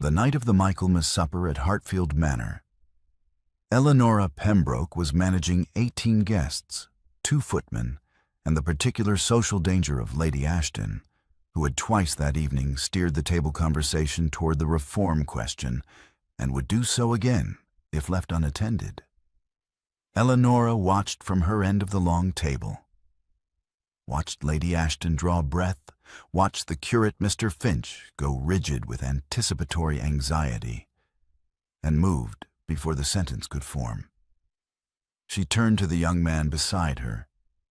The night of the Michaelmas supper at Hartfield Manor, Eleanora Pembroke was managing 18 guests, 2 footmen, and the particular social danger of Lady Ashton, who had twice that evening steered the table conversation toward the reform question and would do so again if left unattended. Eleanora watched from her end of the long table, watched Lady Ashton draw breath, watched the curate Mr. Finch go rigid with anticipatory anxiety, and moved before the sentence could form. She turned to the young man beside her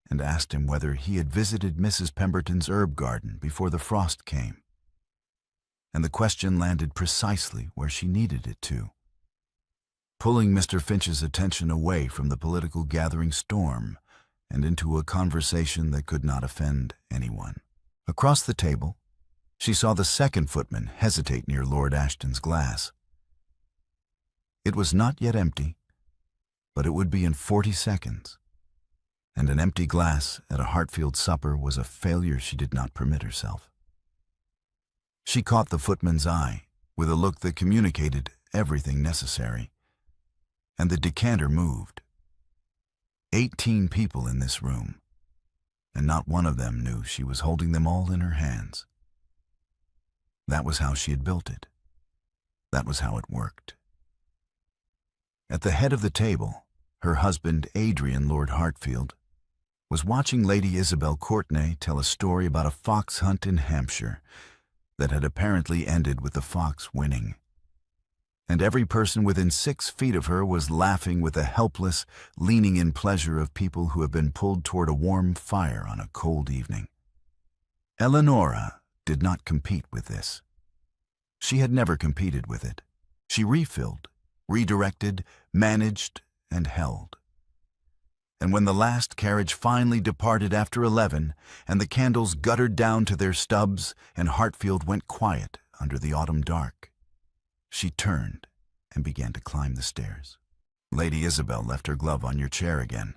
and asked him whether he had visited Mrs. Pemberton's herb garden before the frost came. And the question landed precisely where she needed it to, pulling Mr. Finch's attention away from the political gathering storm and into a conversation that could not offend anyone. Across the table, she saw the second footman hesitate near Lord Ashton's glass. It was not yet empty, but it would be in 40 seconds, and an empty glass at a Hartfield supper was a failure she did not permit herself. She caught the footman's eye with a look that communicated everything necessary, and the decanter moved. 18 people in this room, and not one of them knew she was holding them all in her hands. That was how she had built it. That was how it worked. At the head of the table, her husband, Adrian Lord Hartfield, was watching Lady Isabel Courtenay tell a story about a fox hunt in Hampshire that had apparently ended with the fox winning. And every person within 6 feet of her was laughing with the helpless, leaning-in pleasure of people who have been pulled toward a warm fire on a cold evening. Eleanora did not compete with this. She had never competed with it. She refilled, redirected, managed, and held. And when the last carriage finally departed after 11, and the candles guttered down to their stubs, and Hartfield went quiet under the autumn dark, she turned and began to climb the stairs. Lady Isabel left her glove on your chair again,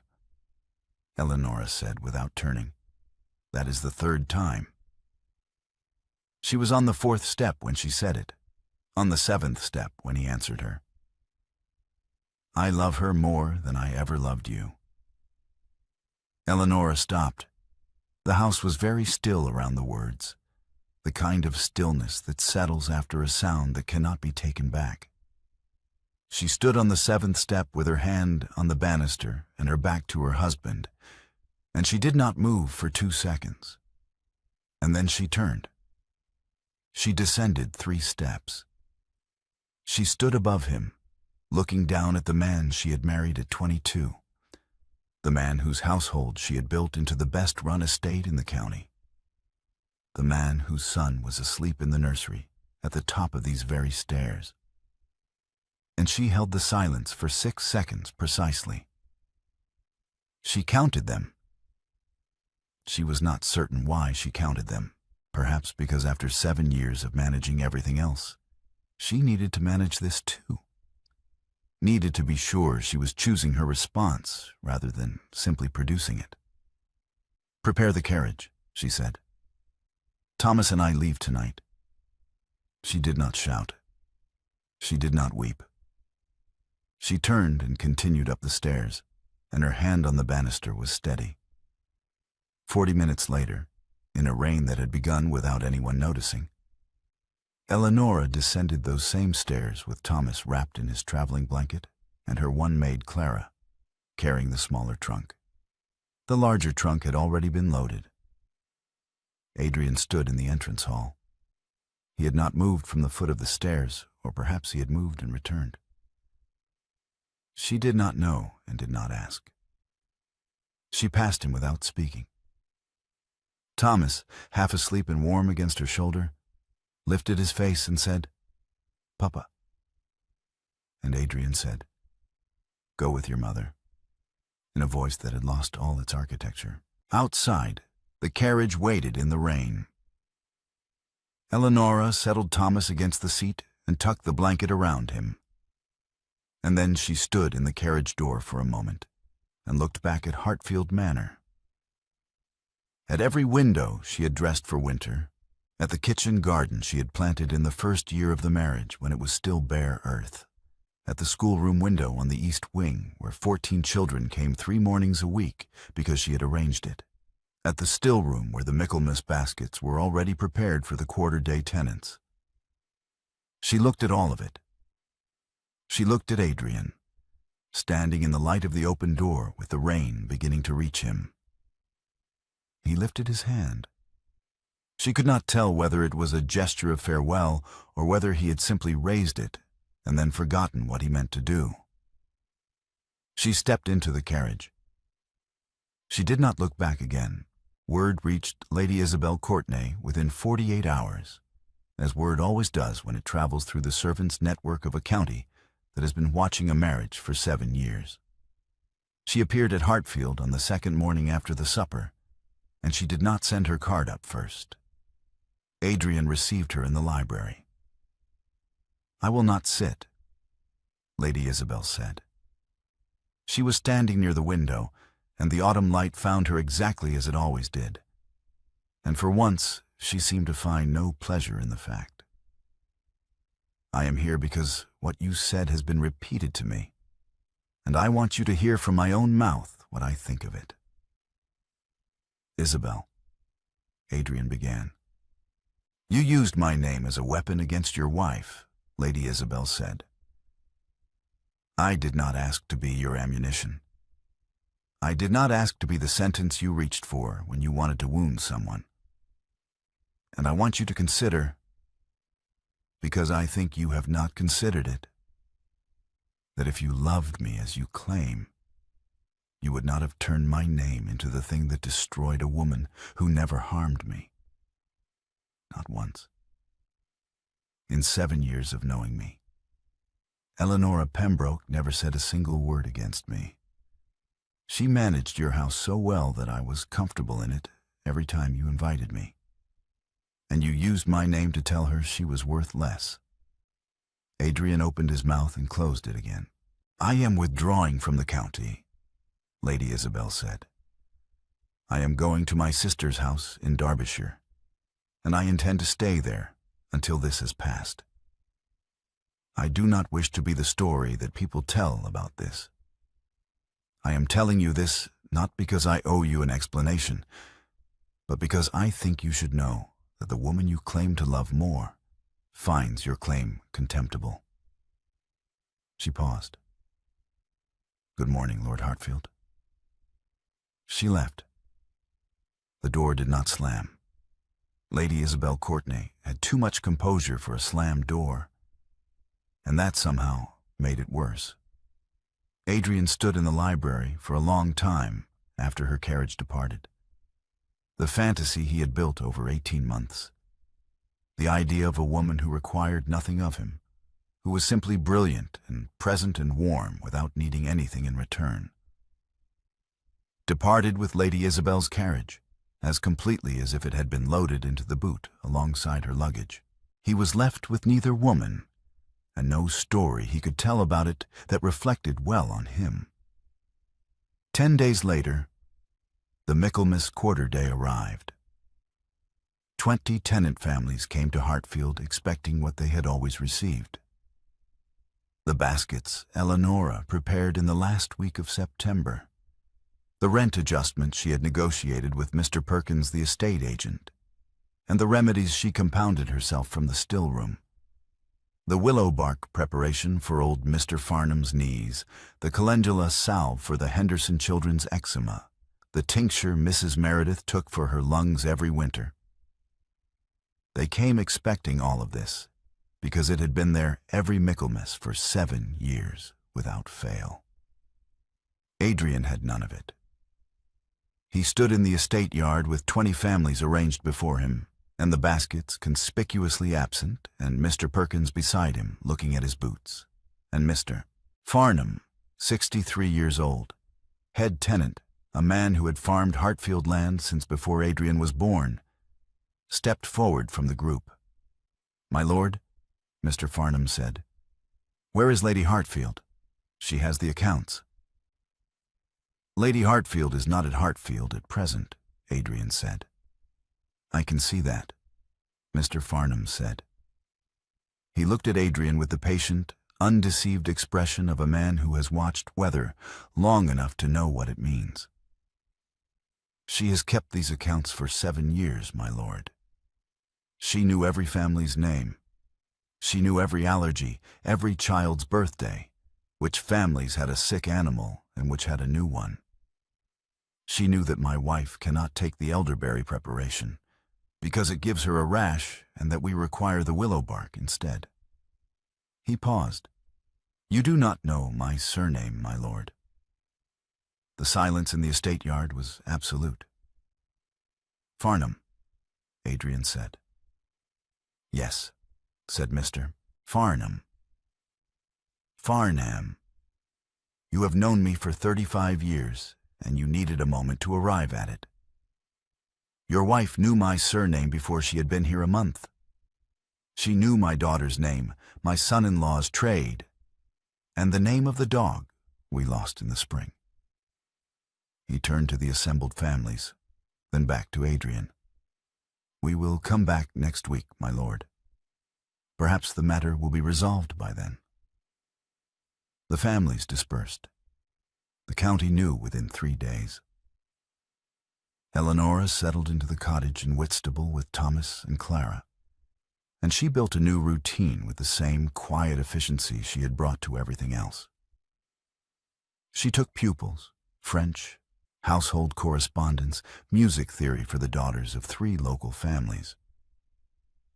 Eleanora said without turning. That is the 3rd time. She was on the 4th step when she said it, on the 7th step when he answered her. I love her more than I ever loved you. Eleanora stopped. The house was very still around the words, the kind of stillness that settles after a sound that cannot be taken back. She stood on the 7th step with her hand on the banister and her back to her husband, and she did not move for 2 seconds. And then she turned. She descended 3 steps. She stood above him, looking down at the man she had married at 22, the man whose household she had built into the best-run estate in the county, the man whose son was asleep in the nursery at the top of these very stairs. And she held the silence for 6 seconds precisely. She counted them. She was not certain why she counted them, perhaps because after 7 years of managing everything else, she needed to manage this too. Needed to be sure she was choosing her response rather than simply producing it. Prepare the carriage, she said. Thomas and I leave tonight. She did not shout. She did not weep. She turned and continued up the stairs, and her hand on the banister was steady. 40 minutes later, in a rain that had begun without anyone noticing, Eleanora descended those same stairs with Thomas wrapped in his traveling blanket and her one maid Clara, carrying the smaller trunk. The larger trunk had already been loaded. Adrian stood in the entrance hall. He had not moved from the foot of the stairs, or perhaps he had moved and returned. She did not know and did not ask. She passed him without speaking. Thomas, half asleep and warm against her shoulder, lifted his face and said, "Papa." And Adrian said, "Go with your mother," in a voice that had lost all its architecture. Outside, the carriage waited in the rain. Eleanora settled Thomas against the seat and tucked the blanket around him. And then she stood in the carriage door for a moment and looked back at Hartfield Manor. At every window she had dressed for winter, at the kitchen garden she had planted in the first year of the marriage when it was still bare earth, at the schoolroom window on the east wing where 14 children came 3 mornings a week because she had arranged it, at the still room where the Michaelmas baskets were already prepared for the quarter-day tenants. She looked at all of it. She looked at Adrian, standing in the light of the open door with the rain beginning to reach him. He lifted his hand. She could not tell whether it was a gesture of farewell or whether he had simply raised it and then forgotten what he meant to do. She stepped into the carriage. She did not look back again. Word reached Lady Isabel Courtenay within 48 hours, as word always does when it travels through the servants' network of a county that has been watching a marriage for 7 years. She appeared at Hartfield on the second morning after the supper, and she did not send her card up first. Adrian received her in the library. "I will not sit," Lady Isabel said. She was standing near the window, and the autumn light found her exactly as it always did. And for once, she seemed to find no pleasure in the fact. "I am here because what you said has been repeated to me, and I want you to hear from my own mouth what I think of it." "Isabel," Adrian began. "You used my name as a weapon against your wife," Lady Isabel said. "I did not ask to be your ammunition. I did not ask to be the sentence you reached for when you wanted to wound someone. And I want you to consider, because I think you have not considered it, that if you loved me as you claim, you would not have turned my name into the thing that destroyed a woman who never harmed me. Not once. In 7 years of knowing me, Eleanora Pembroke never said a single word against me. She managed your house so well that I was comfortable in it every time you invited me. And you used my name to tell her she was worth less." Adrian opened his mouth and closed it again. "I am withdrawing from the county," Lady Isabel said. "I am going to my sister's house in Derbyshire, and I intend to stay there until this has passed. I do not wish to be the story that people tell about this. I am telling you this not because I owe you an explanation, but because I think you should know that the woman you claim to love more finds your claim contemptible." She paused. "Good morning, Lord Hartfield." She left. The door did not slam. Lady Isabel Courtenay had too much composure for a slammed door, and that somehow made it worse. Adrian stood in the library for a long time after her carriage departed. The fantasy he had built over 18 months. The idea of a woman who required nothing of him, who was simply brilliant and present and warm without needing anything in return. Departed with Lady Isabel's carriage, as completely as if it had been loaded into the boot alongside her luggage. He was left with neither woman, and no story he could tell about it that reflected well on him. 10 days later, the Michaelmas quarter day arrived. 20 tenant families came to Hartfield expecting what they had always received. The baskets Eleanora prepared in the last week of September. The rent adjustment she had negotiated with Mr. Perkins, the estate agent, and the remedies she compounded herself from the still room. The willow bark preparation for old Mr. Farnham's knees, the calendula salve for the Henderson children's eczema, the tincture Mrs. Meredith took for her lungs every winter. They came expecting all of this, because it had been there every Michaelmas for 7 years without fail. Adrian had none of it. He stood in the estate yard with 20 families arranged before him, and the baskets conspicuously absent, and Mr. Perkins beside him looking at his boots, and Mr. Farnham, 63 years old, head tenant, a man who had farmed Hartfield land since before Adrian was born, stepped forward from the group. "My lord," Mr. Farnham said, "where is Lady Hartfield? She has the accounts." "Lady Hartfield is not at Hartfield at present," Adrian said. "I can see that. Mr. Farnham said. He looked at Adrian with the patient, undeceived expression of a man who has watched weather long enough to know what it means. She has kept these accounts for 7 years, my lord. She knew every family's name. She knew every allergy, every child's birthday, which families had a sick animal and which had a new one. She knew that my wife cannot take the elderberry preparation because it gives her a rash and that we require the willow bark instead. He paused. You do not know my surname, my lord. The silence in the estate yard was absolute. Farnham, Adrian said. Yes, said Mr. Farnham. Farnham. You have known me for 35 years, and you needed a moment to arrive at it. Your wife knew my surname before she had been here a month. She knew my daughter's name, my son-in-law's trade, and the name of the dog we lost in the spring. He turned to the assembled families, then back to Adrian. We will come back next week, my lord. Perhaps the matter will be resolved by then. The families dispersed. The county knew within 3 days. Eleonora settled into the cottage in Whitstable with Thomas and Clara, and she built a new routine with the same quiet efficiency she had brought to everything else. She took pupils, French, household correspondence, music theory for the daughters of 3 local families,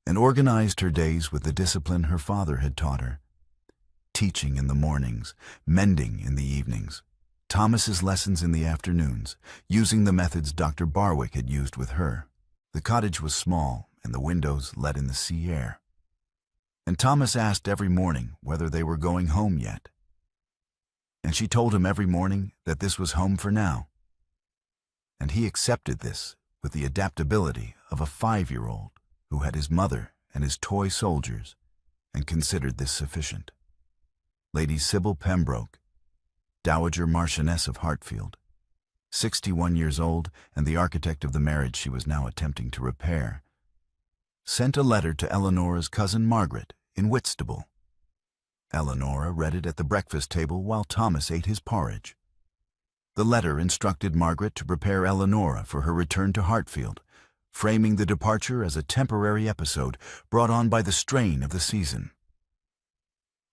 and organized her days with the discipline her father had taught her. Teaching in the mornings, mending in the evenings, Thomas's lessons in the afternoons, using the methods Dr. Barwick had used with her. The cottage was small, and the windows let in the sea air. And Thomas asked every morning whether they were going home yet. And she told him every morning that this was home for now. And he accepted this with the adaptability of a 5-year-old who had his mother and his toy soldiers and considered this sufficient. Lady Sybil Pembroke, Dowager Marchioness of Hartfield, 61 years old and the architect of the marriage she was now attempting to repair, sent a letter to Eleonora's cousin Margaret in Whitstable. Eleonora read it at the breakfast table while Thomas ate his porridge. The letter instructed Margaret to prepare Eleonora for her return to Hartfield, framing the departure as a temporary episode brought on by the strain of the season.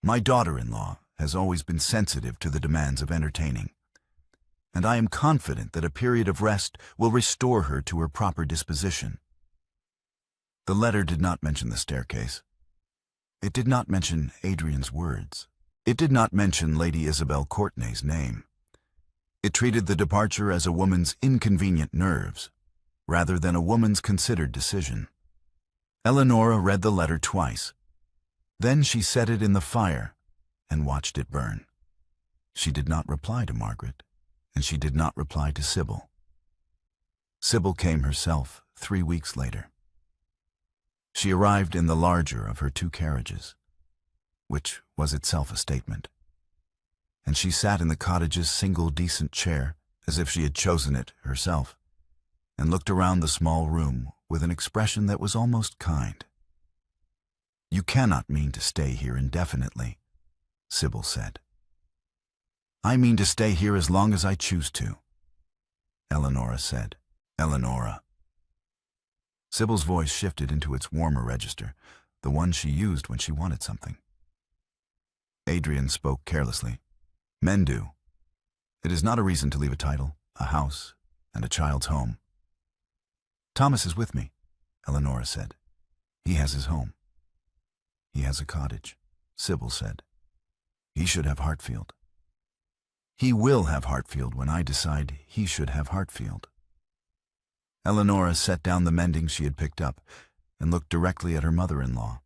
My daughter-in-law has always been sensitive to the demands of entertaining, and I am confident that a period of rest will restore her to her proper disposition. The letter did not mention the staircase. It did not mention Adrian's words. It did not mention Lady Isabel Courtenay's name. It treated the departure as a woman's inconvenient nerves, rather than a woman's considered decision. Eleonora read the letter twice. Then she set it in the fire and watched it burn. She did not reply to Margaret, and she did not reply to Sybil. Sybil came herself 3 weeks later. She arrived in the larger of her 2 carriages, which was itself a statement, and she sat in the cottage's single decent chair as if she had chosen it herself, and looked around the small room with an expression that was almost kind. You cannot mean to stay here indefinitely, Sybil said. I mean to stay here as long as I choose to, Eleonora said. Eleonora. Sybil's voice shifted into its warmer register, the one she used when she wanted something. Adrian spoke carelessly. Men do. It is not a reason to leave a title, a house, and a child's home. Thomas is with me, Eleonora said. He has his home. He has a cottage, Sybil said. He should have Hartfield. He will have Hartfield when I decide he should have Hartfield. Eleonora set down the mending she had picked up and looked directly at her mother-in-law.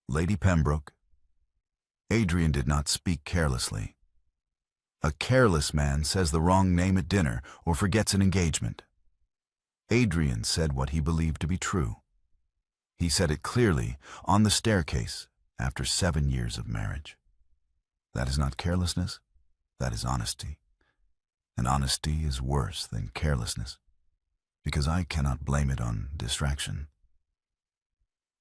Lady Pembroke. Adrian did not speak carelessly. A careless man says the wrong name at dinner or forgets an engagement. Adrian said what he believed to be true. He said it clearly on the staircase after 7 years of marriage. That is not carelessness, that is honesty. And honesty is worse than carelessness, because I cannot blame it on distraction.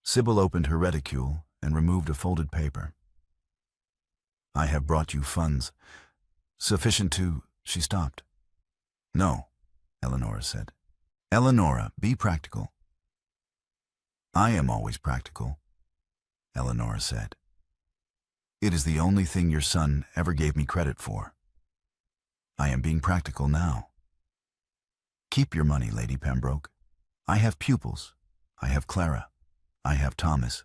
Sybil opened her reticule and removed a folded paper. "I have brought you funds. Sufficient to—" She stopped. "No," Eleanor said. "Eleanor, be practical." "I am always practical," Eleanor said. "It is the only thing your son ever gave me credit for. I am being practical now. Keep your money, Lady Pembroke. I have pupils. I have Clara. I have Thomas.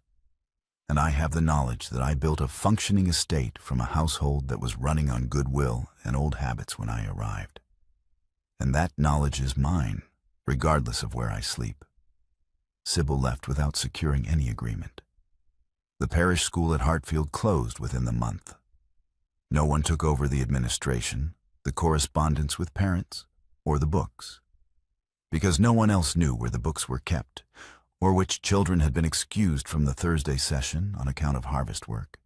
And I have the knowledge that I built a functioning estate from a household that was running on goodwill and old habits when I arrived. And that knowledge is mine, regardless of where I sleep." Sybil left without securing any agreement. The parish school at Hartfield closed within the month. No one took over the administration, the correspondence with parents, or the books, because no one else knew where the books were kept, or which children had been excused from the Thursday session on account of harvest work,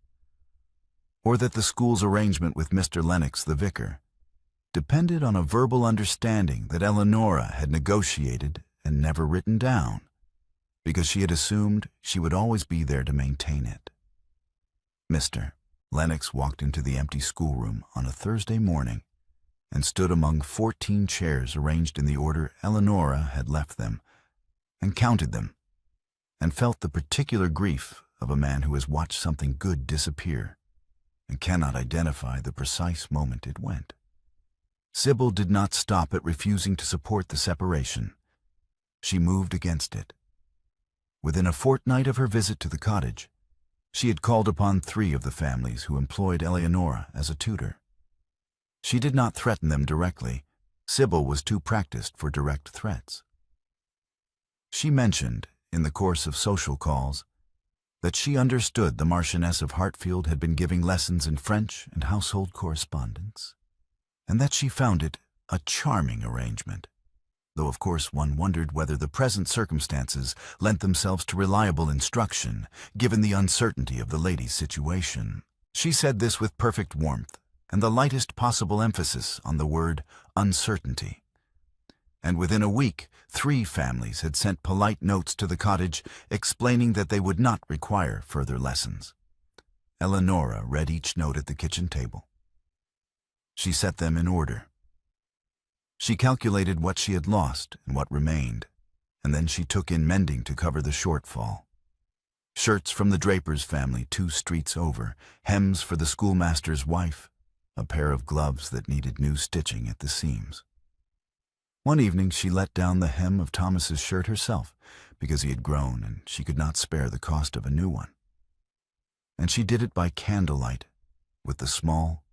or that the school's arrangement with Mr. Lennox, the vicar, depended on a verbal understanding that Eleanora had negotiated and never written down, because she had assumed she would always be there to maintain it. Mr. Lennox walked into the empty schoolroom on a Thursday morning and stood among 14 chairs arranged in the order Eleanora had left them, and counted them, and felt the particular grief of a man who has watched something good disappear and cannot identify the precise moment it went. Sybil did not stop at refusing to support the separation. She moved against it. Within a fortnight of her visit to the cottage, she had called upon 3 of the families who employed Eleanora as a tutor. She did not threaten them directly. Sybil was too practiced for direct threats. She mentioned, in the course of social calls, that she understood the Marchioness of Hartfield had been giving lessons in French and household correspondence, and that she found it a charming arrangement, though of course one wondered whether the present circumstances lent themselves to reliable instruction, given the uncertainty of the lady's situation. She said this with perfect warmth and the lightest possible emphasis on the word uncertainty. And within a week, 3 families had sent polite notes to the cottage explaining that they would not require further lessons. Eleanora read each note at the kitchen table. She set them in order. She calculated what she had lost and what remained, and then she took in mending to cover the shortfall. Shirts from the draper's family 2 streets over, hems for the schoolmaster's wife, a pair of gloves that needed new stitching at the seams. One evening she let down the hem of Thomas's shirt herself because he had grown and she could not spare the cost of a new one. And she did it by candlelight, with the small,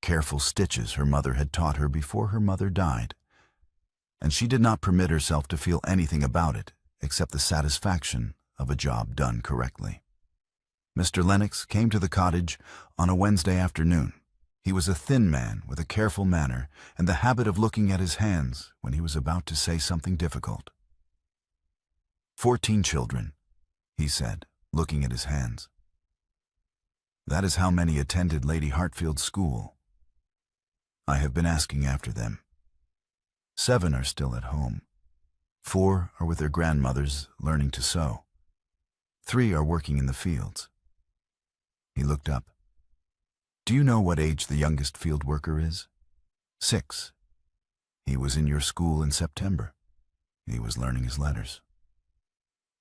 careful stitches her mother had taught her before her mother died. And she did not permit herself to feel anything about it except the satisfaction of a job done correctly. Mr. Lennox came to the cottage on a Wednesday afternoon. He was a thin man with a careful manner and the habit of looking at his hands when he was about to say something difficult. 14 children, he said, looking at his hands. That is how many attended Lady Hartfield's school. I have been asking after them. 7 are still at home. 4 are with their grandmothers learning to sew. 3 are working in the fields. He looked up. Do you know what age the youngest field worker is? 6. He was in your school in September. He was learning his letters.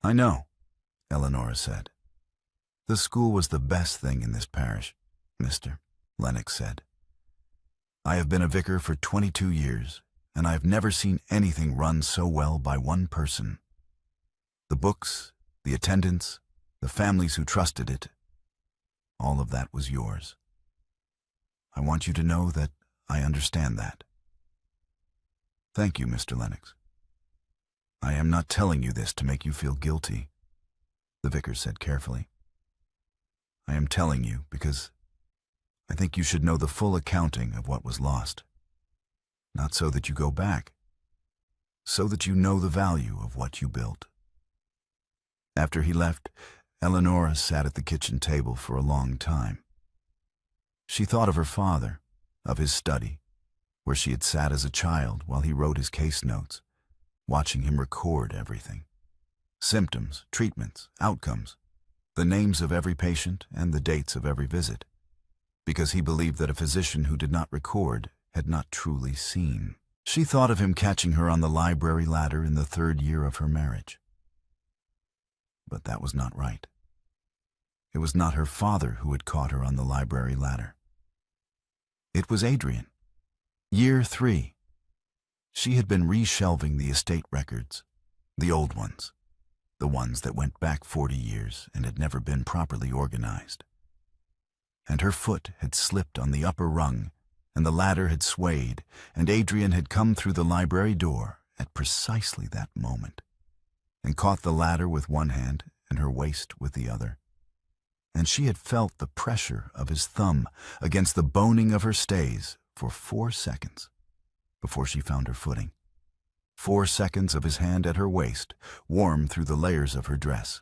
I know, Eleanora said. The school was the best thing in this parish, Mr. Lennox said. I have been a vicar for 22 years, and I have never seen anything run so well by one person. The books, the attendance, the families who trusted it, all of that was yours. I want you to know that I understand that. Thank you, Mr. Lennox. I am not telling you this to make you feel guilty, the vicar said carefully. I am telling you because I think you should know the full accounting of what was lost. Not so that you go back, so that you know the value of what you built. After he left, Eleanora sat at the kitchen table for a long time. She thought of her father, of his study, where she had sat as a child while he wrote his case notes, watching him record everything. symptoms, treatments, outcomes, the names of every patient and the dates of every visit, because he believed that a physician who did not record had not truly seen. She thought of him catching her on the library ladder in the 3rd year of her marriage. But that was not right. It was not her father who had caught her on the library ladder. It was Adrian. Year 3. She had been reshelving the estate records, the old ones, the ones that went back 40 years and had never been properly organized. And her foot had slipped on the upper rung, and the ladder had swayed, and Adrian had come through the library door at precisely that moment, and caught the ladder with one hand and her waist with the other. And she had felt the pressure of his thumb against the boning of her stays for 4 seconds before she found her footing. 4 seconds of his hand at her waist, warm through the layers of her dress.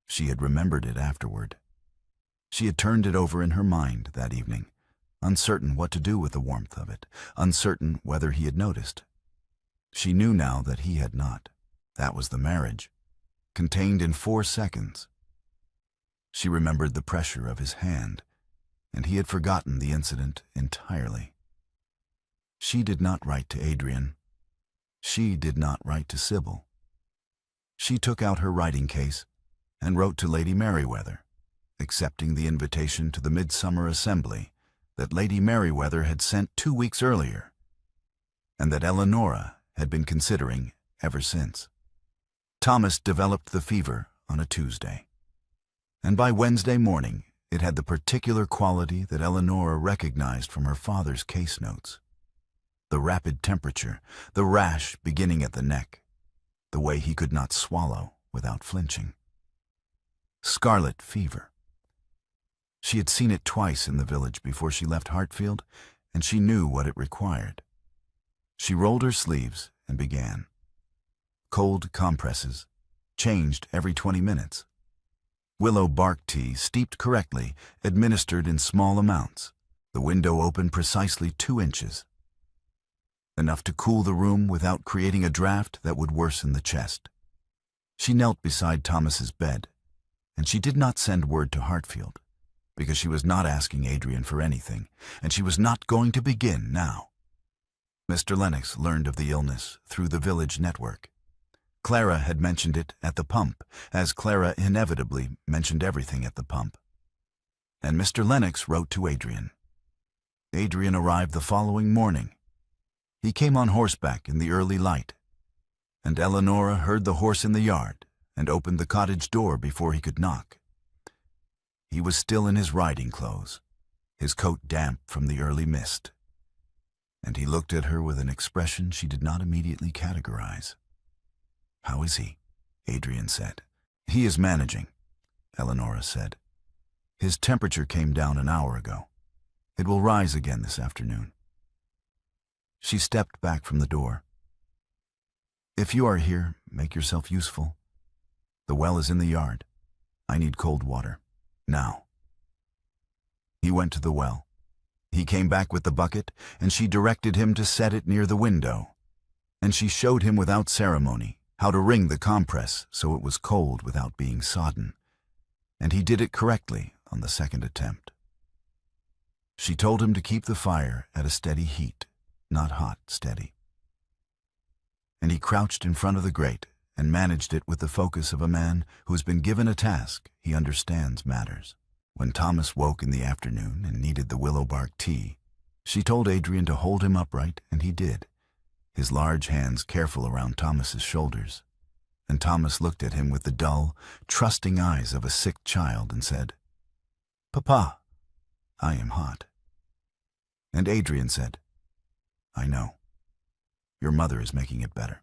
She had remembered it afterward. She had turned it over in her mind that evening, uncertain what to do with the warmth of it, uncertain whether he had noticed. She knew now that he had not. That was the marriage, contained in 4 seconds. She remembered the pressure of his hand, and he had forgotten the incident entirely. She did not write to Adrian. She did not write to Sybil. She took out her writing case and wrote to Lady Merriweather, accepting the invitation to the Midsummer Assembly that Lady Merriweather had sent 2 weeks earlier, and that Eleonora had been considering ever since. Thomas developed the fever on a Tuesday, and by Wednesday morning it had the particular quality that Eleonora recognized from her father's case notes. The rapid temperature, the rash beginning at the neck, the way he could not swallow without flinching. Scarlet fever. She had seen it twice in the village before she left Hartfield, and she knew what it required. She rolled her sleeves and began. Cold compresses, changed every 20 minutes. Willow bark tea, steeped correctly, administered in small amounts. The window open precisely 2 inches. Enough to cool the room without creating a draft that would worsen the chest. She knelt beside Thomas's bed, and she did not send word to Hartfield, because she was not asking Adrian for anything, and she was not going to begin now. Mr. Lennox learned of the illness through the village network. Clara had mentioned it at the pump, as Clara inevitably mentioned everything at the pump. And Mr. Lennox wrote to Adrian. Adrian arrived the following morning. He came on horseback in the early light, and Eleonora heard the horse in the yard and opened the cottage door before he could knock. He was still in his riding clothes, his coat damp from the early mist, and he looked at her with an expression she did not immediately categorize. "How is he?" Adrian said. "He is managing," Eleonora said. "His temperature came down an hour ago. It will rise again this afternoon." She stepped back from the door. "If you are here, make yourself useful. The well is in the yard. I need cold water. Now." He went to the well. He came back with the bucket, and she directed him to set it near the window. And she showed him without ceremony how to wring the compress so it was cold without being sodden. And he did it correctly on the 2nd attempt. She told him to keep the fire at a steady heat, not hot, steady. And he crouched in front of the grate and managed it with the focus of a man who has been given a task he understands matters. When Thomas woke in the afternoon and needed the willow bark tea, she told Adrian to hold him upright, and he did, his large hands careful around Thomas's shoulders. And Thomas looked at him with the dull, trusting eyes of a sick child and said, "Papa, I am hot." And Adrian said, "I know. Your mother is making it better."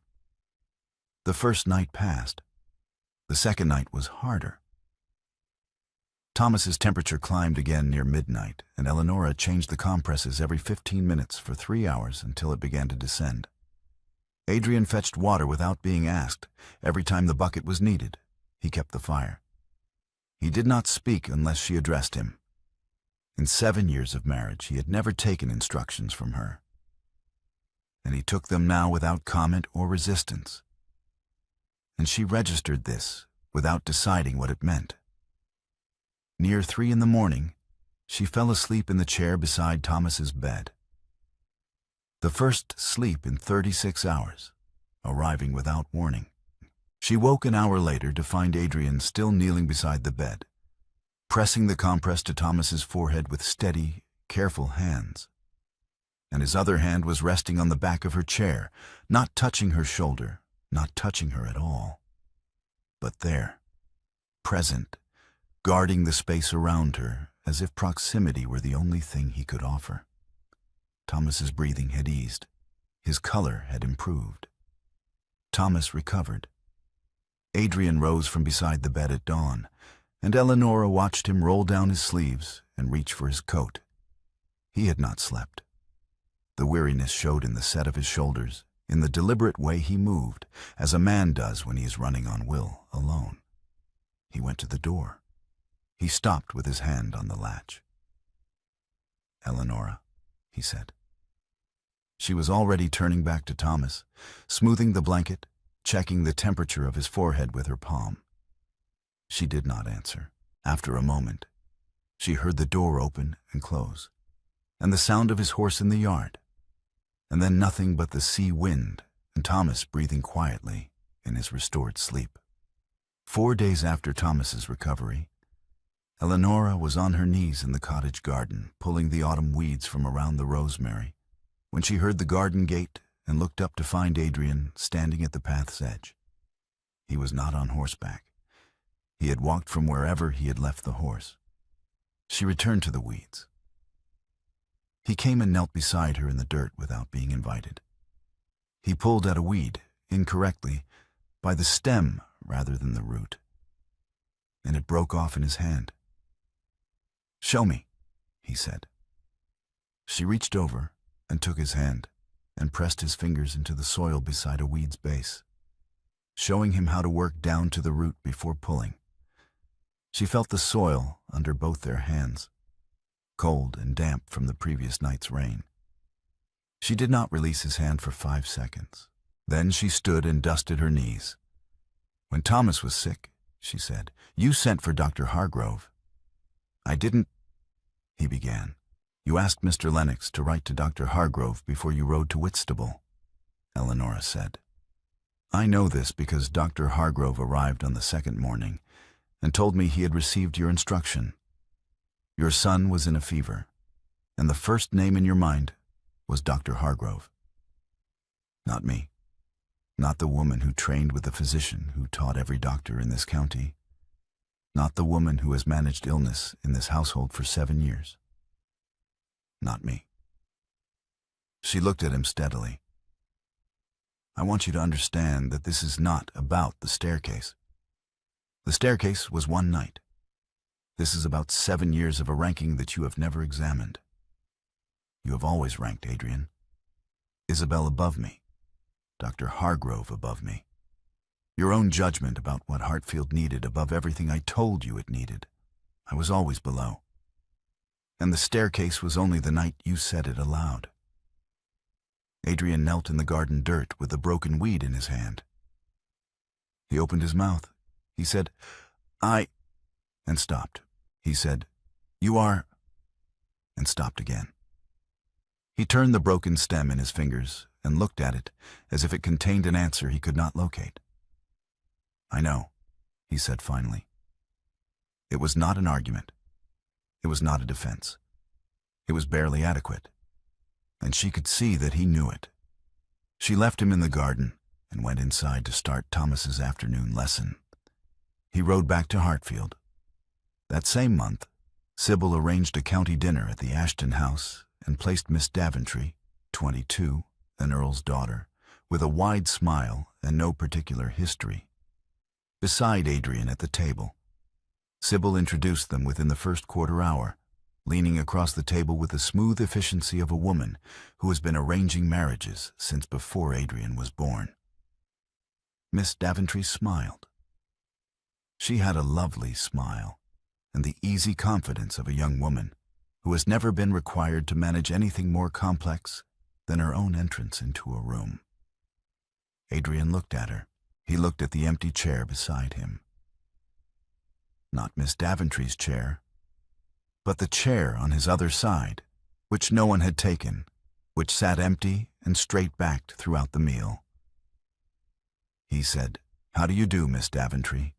The first night passed. The second night was harder. Thomas's temperature climbed again near midnight, and Eleonora changed the compresses every 15 minutes for 3 hours until it began to descend. Adrian fetched water without being asked every time the bucket was needed. He kept the fire. He did not speak unless she addressed him. In 7 years of marriage, he had never taken instructions from her, and he took them now without comment or resistance. and she registered this without deciding what it meant. Near 3 in the morning, she fell asleep in the chair beside Thomas's bed. The first sleep in 36 hours, arriving without warning. She woke an hour later to find Adrian still kneeling beside the bed, pressing the compress to Thomas's forehead with steady, careful hands. And his other hand was resting on the back of her chair, not touching her shoulder, not touching her at all. But there, present, guarding the space around her, as if proximity were the only thing he could offer. Thomas's breathing had eased. His color had improved. Thomas recovered. Adrian rose from beside the bed at dawn, and Eleonora watched him roll down his sleeves and reach for his coat. He had not slept. The weariness showed in the set of his shoulders, in the deliberate way he moved, as a man does when he is running on will alone. He went to the door. He stopped with his hand on the latch. "Eleonora," he said. She was already turning back to Thomas, smoothing the blanket, checking the temperature of his forehead with her palm. She did not answer. After a moment, she heard the door open and close, and the sound of his horse in the yard, and then nothing but the sea wind and Thomas breathing quietly in his restored sleep. 4 days after Thomas's recovery, Eleonora was on her knees in the cottage garden, pulling the autumn weeds from around the rosemary, when she heard the garden gate and looked up to find Adrian standing at the path's edge. He was not on horseback. He had walked from wherever he had left the horse. She returned to the weeds. He came and knelt beside her in the dirt without being invited. He pulled at a weed, incorrectly, by the stem rather than the root, and it broke off in his hand. "Show me," he said. She reached over and took his hand and pressed his fingers into the soil beside a weed's base, showing him how to work down to the root before pulling. She felt the soil under both their hands, cold and damp from the previous night's rain. She did not release his hand for 5 seconds. Then she stood and dusted her knees. "When Thomas was sick," she said, "you sent for Dr. Hargrove." "I didn't," he began. "You asked Mr. Lennox to write to Dr. Hargrove before you rode to Whitstable," Eleonora said. "I know this because Dr. Hargrove arrived on the second morning and told me he had received your instruction. Your son was in a fever, and the first name in your mind was Dr. Hargrove. Not me. Not the woman who trained with the physician who taught every doctor in this county. Not the woman who has managed illness in this household for 7 years. Not me." She looked at him steadily. "I want you to understand that this is not about the staircase. The staircase was one night. This is about 7 years of a ranking that you have never examined. You have always ranked Adrian. Isabel above me. Dr. Hargrove above me. Your own judgment about what Hartfield needed above everything I told you it needed. I was always below. And the staircase was only the night you said it aloud." Adrian knelt in the garden dirt with the broken weed in his hand. He opened his mouth. He said, "I," and stopped. He said, "You are," and stopped again. He turned the broken stem in his fingers and looked at it as if it contained an answer he could not locate. "I know," he said finally. It was not an argument. It was not a defense. It was barely adequate, and she could see that he knew it. She left him in the garden and went inside to start Thomas's afternoon lesson. He rode back to Hartfield. That same month, Sybil arranged a county dinner at the Ashton house and placed Miss Daventry, 22, an earl's daughter, with a wide smile and no particular history, beside Adrian at the table. Sybil introduced them within the first quarter hour, leaning across the table with the smooth efficiency of a woman who has been arranging marriages since before Adrian was born. Miss Daventry smiled. She had a lovely smile and the easy confidence of a young woman who has never been required to manage anything more complex than her own entrance into a room. Adrian looked at her. He looked at the empty chair beside him. Not Miss Daventry's chair, but the chair on his other side, which no one had taken, which sat empty and straight-backed throughout the meal. He said, "How do you do, Miss Daventry?"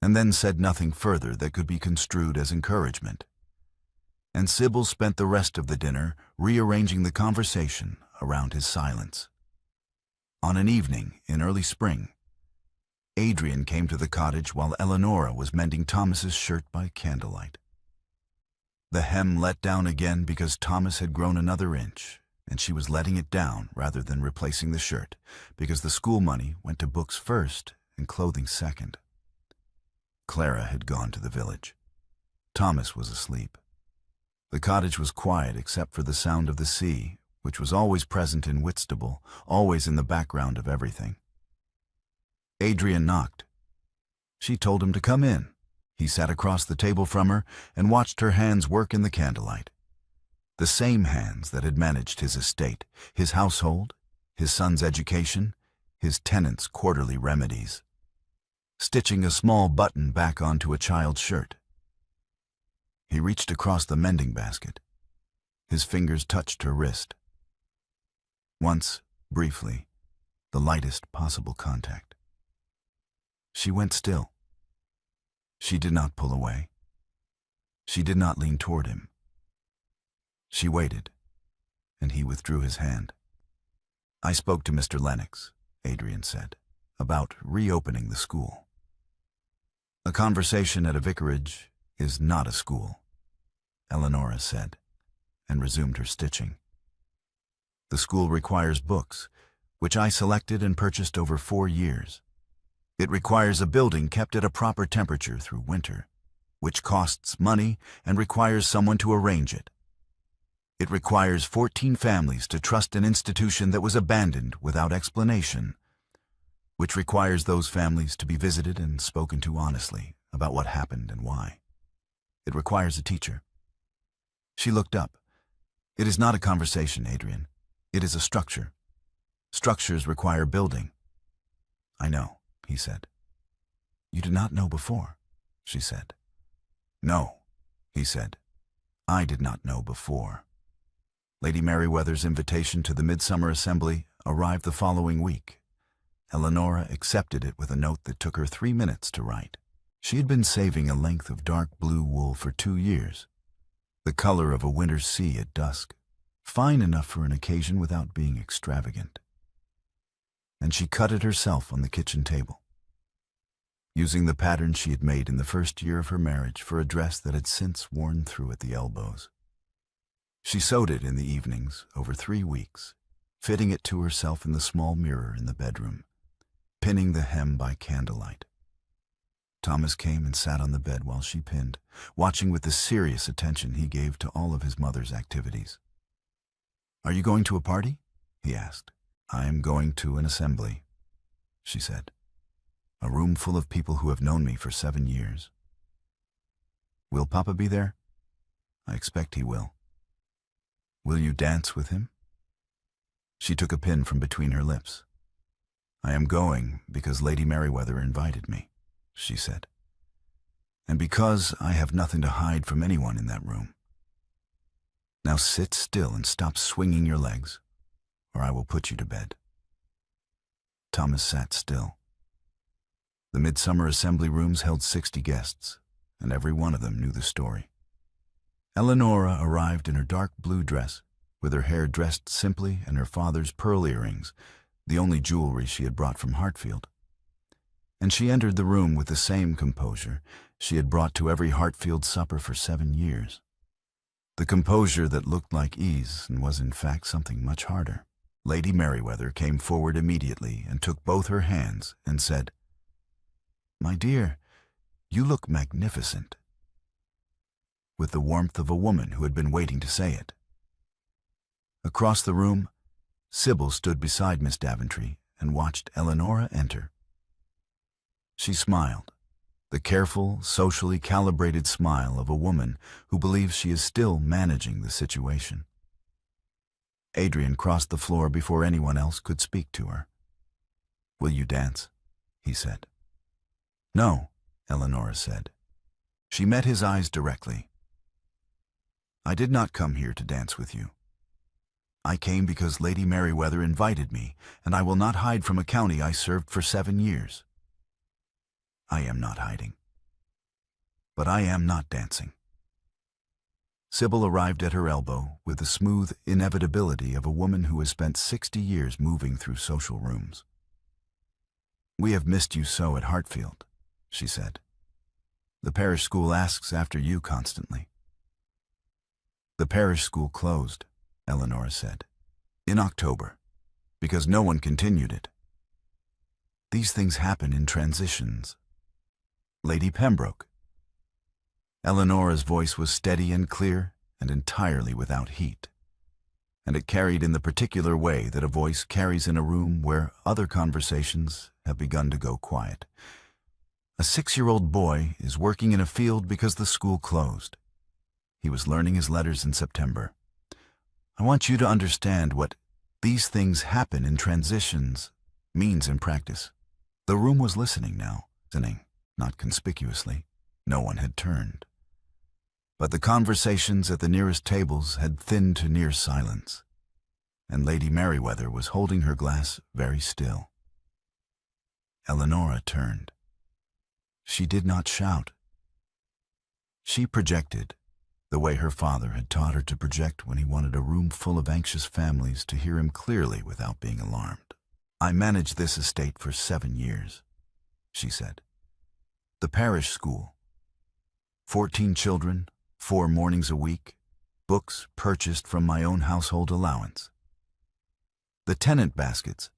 and then said nothing further that could be construed as encouragement. And Sybil spent the rest of the dinner rearranging the conversation around his silence. On an evening in early spring, Adrian came to the cottage while Eleonora was mending Thomas's shirt by candlelight. The hem let down again because Thomas had grown another inch, and she was letting it down rather than replacing the shirt, because the school money went to books first and clothing second. Clara had gone to the village. Thomas was asleep. The cottage was quiet except for the sound of the sea, which was always present in Whitstable, always in the background of everything. Adrian knocked. She told him to come in. He sat across the table from her and watched her hands work in the candlelight. The same hands that had managed his estate, his household, his son's education, his tenant's quarterly remedies. Stitching a small button back onto a child's shirt. He reached across the mending basket. His fingers touched her wrist. Once, briefly, the lightest possible contact. She went still. She did not pull away. She did not lean toward him. She waited, and he withdrew his hand. "I spoke to Mr. Lennox," Adrian said, "about reopening the school." "A conversation at a vicarage is not a school," Eleonora said, and resumed her stitching. "The school requires books, which I selected and purchased over 4 years. It requires a building kept at a proper temperature through winter, which costs money and requires someone to arrange it. It requires 14 families to trust an institution that was abandoned without explanation, which requires those families to be visited and spoken to honestly about what happened and why. It requires a teacher." She looked up. "It is not a conversation, Adrian. It is a structure. Structures require building." "I know," he said. "You did not know before," she said. "No," he said. "I did not know before." Lady Merryweather's invitation to the Midsummer Assembly arrived the following week. Eleonora accepted it with a note that took her 3 minutes to write. She had been saving a length of dark blue wool for 2 years, the color of a winter's sea at dusk, fine enough for an occasion without being extravagant. And she cut it herself on the kitchen table, using the pattern she had made in the first year of her marriage for a dress that had since worn through at the elbows. She sewed it in the evenings over 3 weeks, fitting it to herself in the small mirror in the bedroom, pinning the hem by candlelight. Thomas came and sat on the bed while she pinned, watching with the serious attention he gave to all of his mother's activities. "Are you going to a party?" he asked. "I am going to an assembly," she said. "A room full of people who have known me for 7 years." "Will Papa be there?" "I expect he will." "Will you dance with him?" She took a pin from between her lips. "I am going because Lady Merryweather invited me," she said. "And because I have nothing to hide from anyone in that room. Now sit still and stop swinging your legs, or I will put you to bed." Thomas sat still. The Midsummer Assembly rooms held 60 guests, and every one of them knew the story. Eleonora arrived in her dark blue dress, with her hair dressed simply and her father's pearl earrings, the only jewelry she had brought from Hartfield. And she entered the room with the same composure she had brought to every Hartfield supper for 7 years. The composure that looked like ease and was in fact something much harder. Lady Merryweather came forward immediately and took both her hands and said, "My dear, you look magnificent," with the warmth of a woman who had been waiting to say it. Across the room, Sybil stood beside Miss Daventry and watched Eleonora enter. She smiled, the careful, socially calibrated smile of a woman who believes she is still managing the situation. Adrian crossed the floor before anyone else could speak to her. "Will you dance?" he said. "No," Eleanora said. She met his eyes directly. "I did not come here to dance with you. I came because Lady Merriweather invited me, and I will not hide from a county I served for 7 years. I am not hiding. But I am not dancing." Sybil arrived at her elbow with the smooth inevitability of a woman who has spent 60 years moving through social rooms. "We have missed you so at Hartfield," she said. "The parish school asks after you constantly." "The parish school closed," Eleanora said, "in October, because no one continued it. These things happen in transitions. Lady Pembroke." Eleanora's voice was steady and clear and entirely without heat, and it carried in the particular way that a voice carries in a room where other conversations have begun to go quiet. "A 6-year-old boy is working in a field because the school closed. He was learning his letters in September. I want you to understand what 'these things happen in transitions' means in practice." The room was listening now, listening, not conspicuously. No one had turned. But the conversations at the nearest tables had thinned to near silence, and Lady Merriweather was holding her glass very still. Eleanora turned. She did not shout. She projected, the way her father had taught her to project when he wanted a room full of anxious families to hear him clearly without being alarmed. "I managed this estate for 7 years," she said. "The parish school. 14 children, 4 mornings a week, books purchased from my own household allowance. The tenant baskets,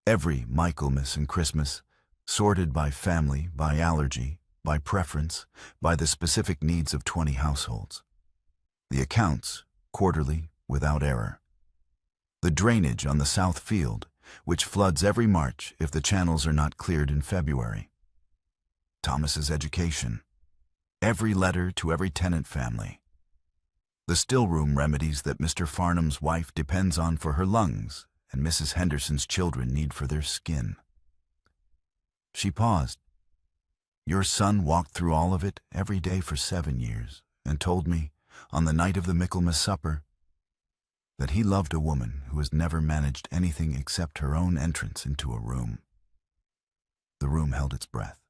every Michaelmas and Christmas, sorted by family, by allergy, by preference, by the specific needs of 20 households. The accounts, quarterly, without error. The drainage on the south field, which floods every March if the channels are not cleared in February. Thomas's education. Every letter to every tenant family. The stillroom remedies that Mr. Farnham's wife depends on for her lungs and Mrs. Henderson's children need for their skin." She paused. "Your son walked through all of it every day for 7 years and told me, on the night of the Michaelmas supper, that he loved a woman who has never managed anything except her own entrance into a room." The room held its breath.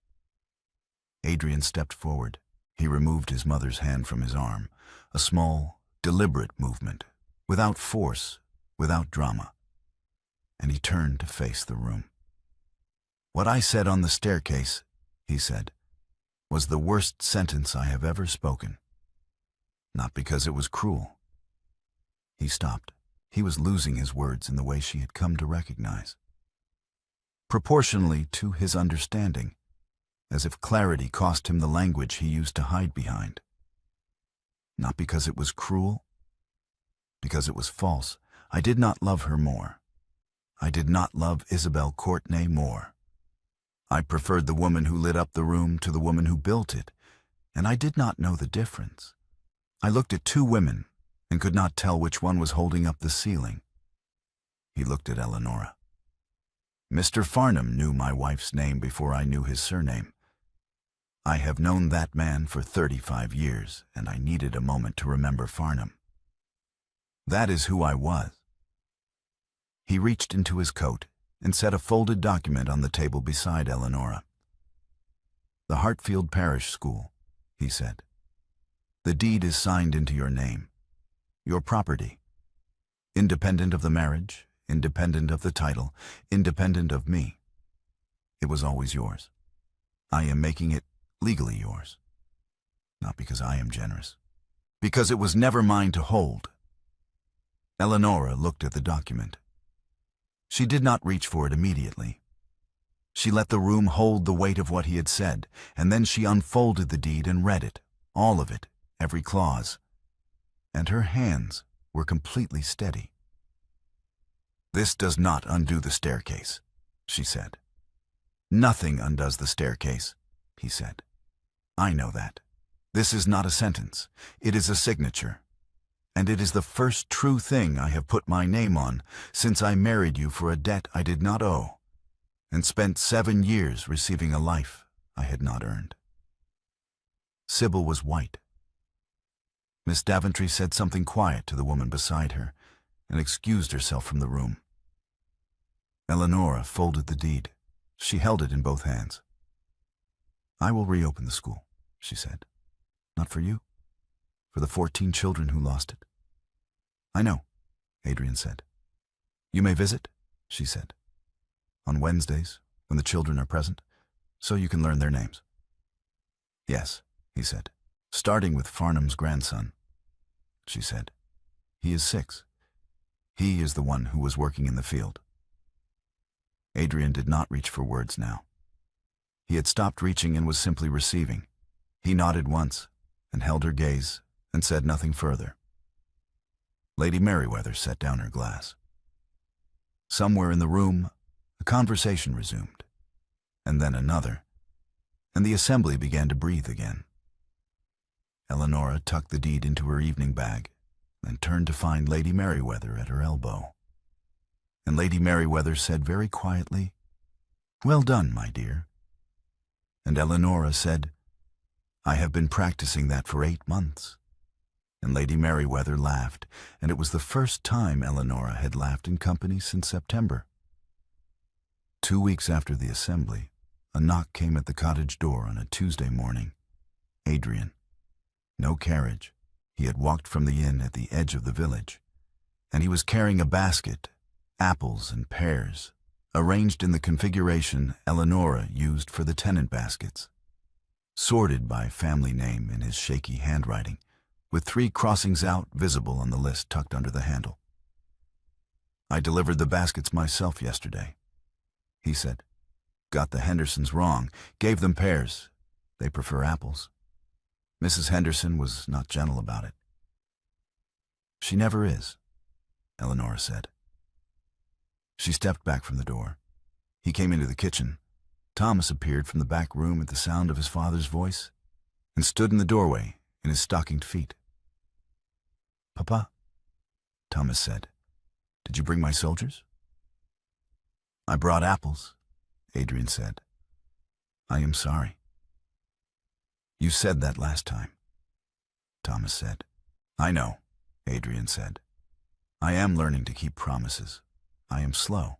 Adrian stepped forward. He removed his mother's hand from his arm, a small, deliberate movement, without force, without drama, and he turned to face the room. "What I said on the staircase," he said, "was the worst sentence I have ever spoken. Not because it was cruel." He stopped. He was losing his words in the way she had come to recognize. Proportionally to his understanding, as if clarity cost him the language he used to hide behind. Not because it was cruel, because it was false. I did not love her more. I did not love Isabel Courtenay more. I preferred the woman who lit up the room to the woman who built it, and I did not know the difference. I looked at 2 women and could not tell which one was holding up the ceiling." He looked at Eleanora. "Mr. Farnham knew my wife's name before I knew his surname. I have known that man for 35 years, and I needed a moment to remember Farnham. That is who I was." He reached into his coat and set a folded document on the table beside Eleanora. "The Hartfield Parish School," he said. "The deed is signed into your name. Your property. Independent of the marriage, independent of the title, independent of me. It was always yours. I am making it legally yours. Not because I am generous. Because it was never mine to hold." Eleanora looked at the document. She did not reach for it immediately. She let the room hold the weight of what he had said, and then she unfolded the deed and read it, all of it, every clause. And her hands were completely steady. "This does not undo the staircase," she said. "Nothing undoes the staircase," he said. "I know that. This is not a sentence. It is a signature. And it is the first true thing I have put my name on since I married you for a debt I did not owe, and spent 7 years receiving a life I had not earned. Sybil was white. Miss Daventry said something quiet to the woman beside her and excused herself from the room. Eleonora folded the deed. She held it in both hands. "I will reopen the school," she said. "Not for you, for the 14 children who lost it." "I know," Adrian said. "You may visit," she said, "on Wednesdays when the children are present, so you can learn their names." "Yes," he said, "starting with Farnham's grandson," she said. "He is 6. He is the one who was working in the field." Adrian did not reach for words now. He had stopped reaching and was simply receiving. He nodded once and held her gaze and said nothing further. Lady Merriweather set down her glass. Somewhere in the room, a conversation resumed, and then another, and the assembly began to breathe again. Eleonora tucked the deed into her evening bag and turned to find Lady Merriweather at her elbow. And Lady Merriweather said very quietly, "Well done, my dear." And Eleonora said, "I have been practicing that for 8 months." And Lady Merriweather laughed, and it was the first time Eleonora had laughed in company since September. 2 weeks after the assembly, a knock came at the cottage door on a Tuesday morning. Adrian. No carriage. He had walked from the inn at the edge of the village, and he was carrying a basket, apples and pears, arranged in the configuration Eleonora used for the tenant baskets, sorted by family name in his shaky handwriting, with 3 crossings out visible on the list tucked under the handle. "I delivered the baskets myself yesterday," he said. "Got the Hendersons wrong, gave them pears. They prefer apples. Mrs. Henderson was not gentle about it." "She never is," Eleonora said. She stepped back from the door. He came into the kitchen. Thomas appeared from the back room at the sound of his father's voice and stood in the doorway in his stockinged feet. "Papa," Thomas said, "did you bring my soldiers?" "I brought apples," Adrian said. "I am sorry." "You said that last time," Thomas said. "I know," Adrian said. "I am learning to keep promises. I am slow."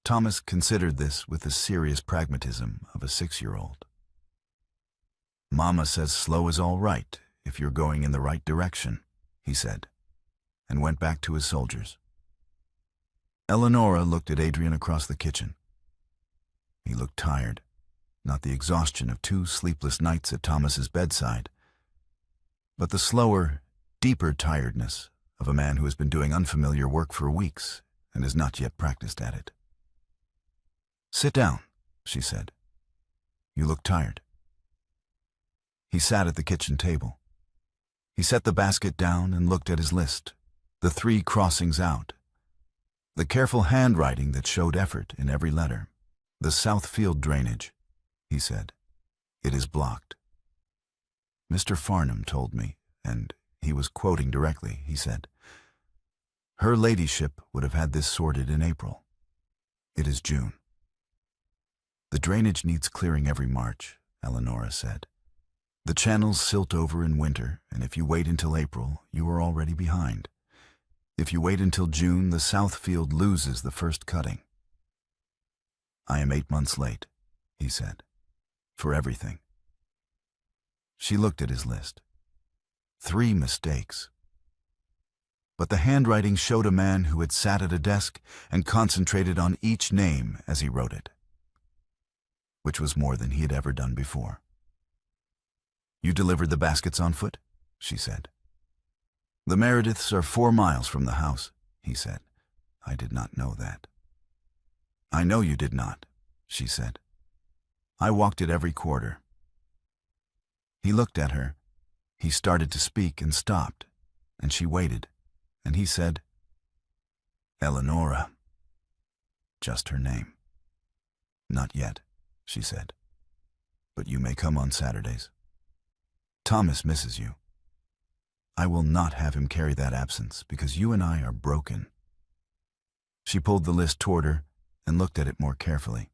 Thomas considered this with the serious pragmatism of a 6-year-old. "Mama says slow is all right if you're going in the right direction," he said, and went back to his soldiers. Eleonora looked at Adrian across the kitchen. He looked tired, not the exhaustion of 2 sleepless nights at Thomas's bedside, but the slower, deeper tiredness of a man who has been doing unfamiliar work for weeks and has not yet practiced at it. "Sit down," she said. "You look tired." He sat at the kitchen table. He set the basket down and looked at his list, the 3 crossings out, the careful handwriting that showed effort in every letter. "The Southfield drainage," he said. "It is blocked. Mr. Farnham told me," and he was quoting directly, he said, "Her ladyship would have had this sorted in April. It is June." "The drainage needs clearing every March," Eleonora said. "The channels silt over in winter, and if you wait until April, you are already behind. If you wait until June, the Southfield loses the first cutting." "I am 8 months late," he said, "for everything." She looked at his list. 3 mistakes. But the handwriting showed a man who had sat at a desk and concentrated on each name as he wrote it, which was more than he had ever done before. "You delivered the baskets on foot?" she said. "The Merediths are 4 miles from the house," he said. "I did not know that." "I know you did not," she said. "I walked it every quarter." He looked at her. He started to speak and stopped, and she waited, and he said, "Eleonora." Just her name. "Not yet," she said. "But you may come on Saturdays. Thomas misses you. I will not have him carry that absence because you and I are broken." She pulled the list toward her, and looked at it more carefully.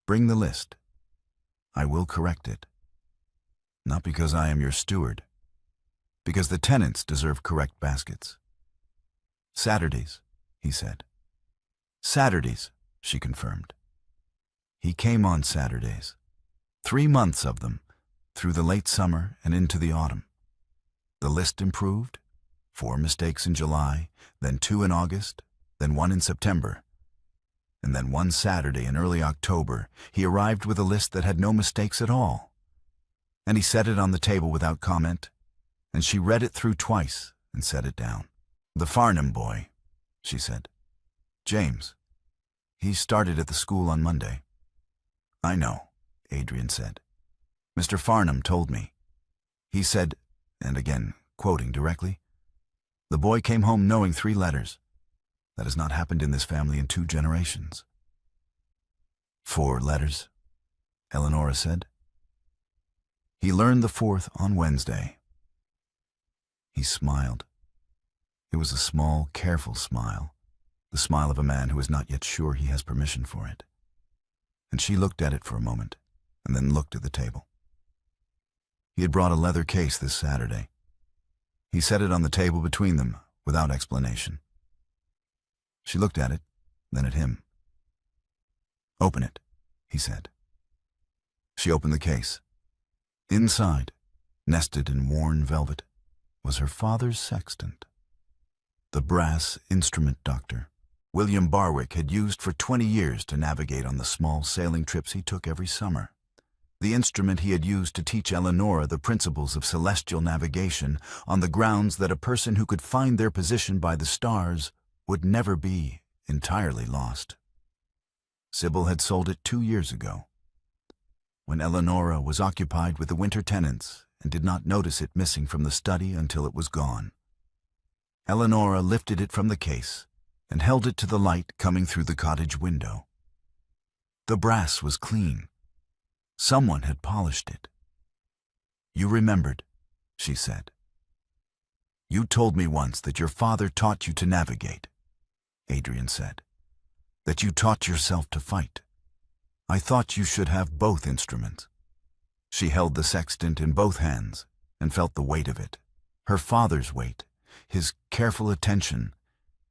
"Bring the list. I will correct it. Not because I am your steward, because the tenants deserve correct baskets." "Saturdays," he said. "Saturdays," she confirmed. He came on Saturdays, 3 months of them, through the late summer and into the autumn. The list improved, 4 mistakes in July, then 2 in August, then 1 in September. And then one Saturday in early October, he arrived with a list that had no mistakes at all. And he set it on the table without comment, and she read it through twice and set it down. "The Farnham boy," she said. "James. He started at the school on Monday." "I know," Adrian said. "Mr. Farnham told me. He said," and again quoting directly, "the boy came home knowing 3 letters. That has not happened in this family in 2 generations." "4 letters," Eleanora said. "He learned the 4th on Wednesday." He smiled. It was a small, careful smile, the smile of a man who is not yet sure he has permission for it. And she looked at it for a moment, and then looked at the table. He had brought a leather case this Saturday. He set it on the table between them, without explanation. She looked at it, then at him. "Open it," he said. She opened the case. Inside, nested in worn velvet, was her father's sextant. The brass instrument doctor William Barwick had used for 20 years to navigate on the small sailing trips he took every summer. The instrument he had used to teach Eleanora the principles of celestial navigation on the grounds that a person who could find their position by the stars would never be entirely lost. Sybil had sold it 2 years ago, when Eleanora was occupied with the winter tenants and did not notice it missing from the study until it was gone. Eleanora lifted it from the case and held it to the light coming through the cottage window. The brass was clean. Someone had polished it. "You remembered," she said. "You told me once that your father taught you to navigate," Adrian said. "That you taught yourself to fight. I thought you should have both instruments." She held the sextant in both hands and felt the weight of it, her father's weight, his careful attention,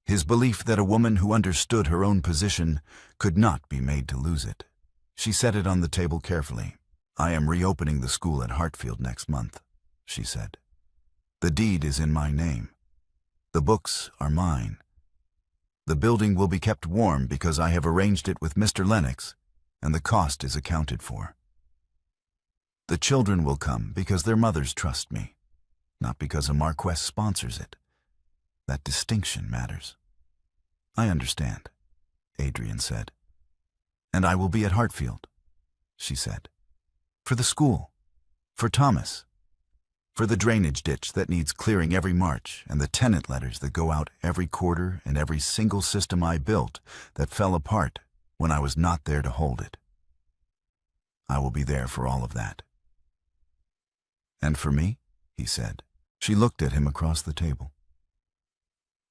his belief that a woman who understood her own position could not be made to lose it. She set it on the table carefully. "I am reopening the school at Hartfield next month," she said. "The deed is in my name. The books are mine. The building will be kept warm because I have arranged it with Mr. Lennox, and the cost is accounted for. The children will come because their mothers trust me, not because a marquess sponsors it. That distinction matters." "I understand," Adrian said. "And I will be at Hartfield," she said. "For the school, for Thomas, for the drainage ditch that needs clearing every March, and the tenant letters that go out every quarter, and every single system I built that fell apart when I was not there to hold it. I will be there for all of that." "And for me?" he said. She looked at him across the table,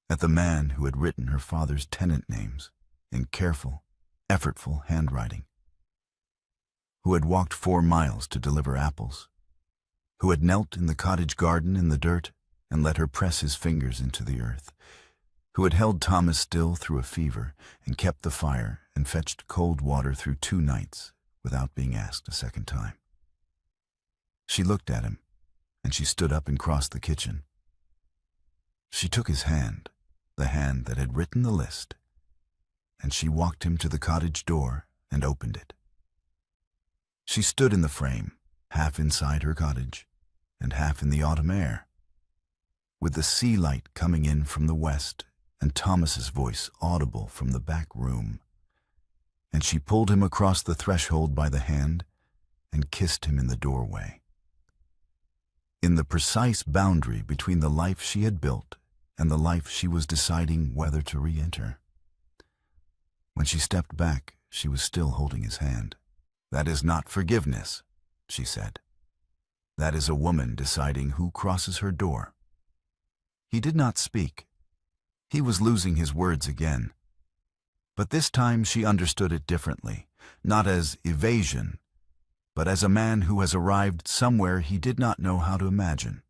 at the man who had written her father's tenant names in careful, effortful handwriting, who had walked 4 miles to deliver apples, who had knelt in the cottage garden in the dirt and let her press his fingers into the earth, who had held Thomas still through a fever and kept the fire and fetched cold water through 2 nights without being asked a second time. She looked at him, and she stood up and crossed the kitchen. She took his hand, the hand that had written the list, and she walked him to the cottage door and opened it. She stood in the frame, half inside her cottage and half in the autumn air, with the sea light coming in from the west and Thomas's voice audible from the back room. And she pulled him across the threshold by the hand and kissed him in the doorway, in the precise boundary between the life she had built and the life she was deciding whether to re-enter. When she stepped back, she was still holding his hand. "That is not forgiveness," she said. "That is a woman deciding who crosses her door." He did not speak. He was losing his words again. But this time she understood it differently, not as evasion, but as a man who has arrived somewhere he did not know how to imagine,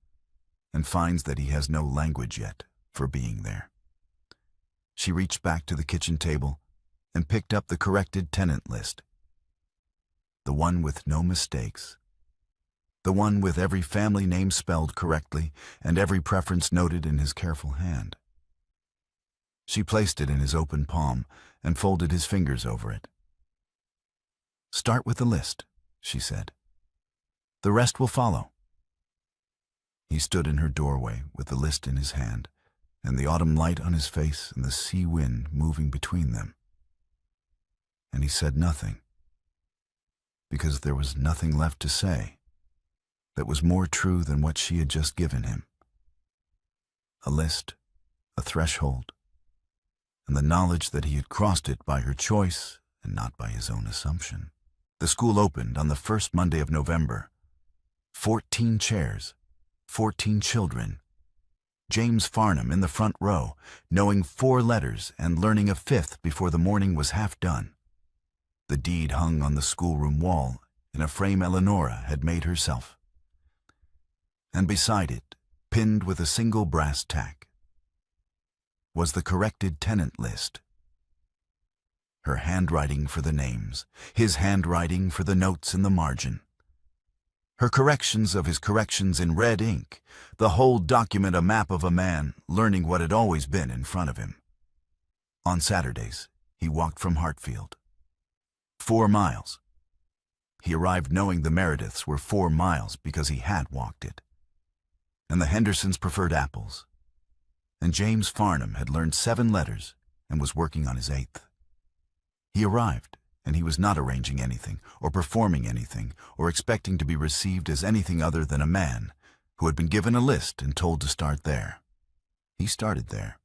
and finds that he has no language yet for being there. She reached back to the kitchen table and picked up the corrected tenant list. The one with no mistakes. The one with every family name spelled correctly and every preference noted in his careful hand. She placed it in his open palm and folded his fingers over it. "Start with the list," she said. "The rest will follow." He stood in her doorway with the list in his hand, and the autumn light on his face and the sea wind moving between them. And he said nothing, because there was nothing left to say that was more true than what she had just given him. A list, a threshold, and the knowledge that he had crossed it by her choice and not by his own assumption. The school opened on the first Monday of November. 14 chairs, 14 children. James Farnham in the front row, knowing 4 letters and learning a 5th before the morning was half done. The deed hung on the schoolroom wall in a frame Eleonora had made herself. And beside it, pinned with a single brass tack, was the corrected tenant list. Her handwriting for the names, his handwriting for the notes in the margin. Her corrections of his corrections in red ink, the whole document a map of a man learning what had always been in front of him. On Saturdays, he walked from Hartfield. 4 miles. He arrived knowing the Merediths were 4 miles because he had walked it. And the Hendersons preferred apples. And James Farnham had learned 7 letters and was working on his 8th. He arrived, and he was not arranging anything, or performing anything, or expecting to be received as anything other than a man who had been given a list and told to start there. He started there.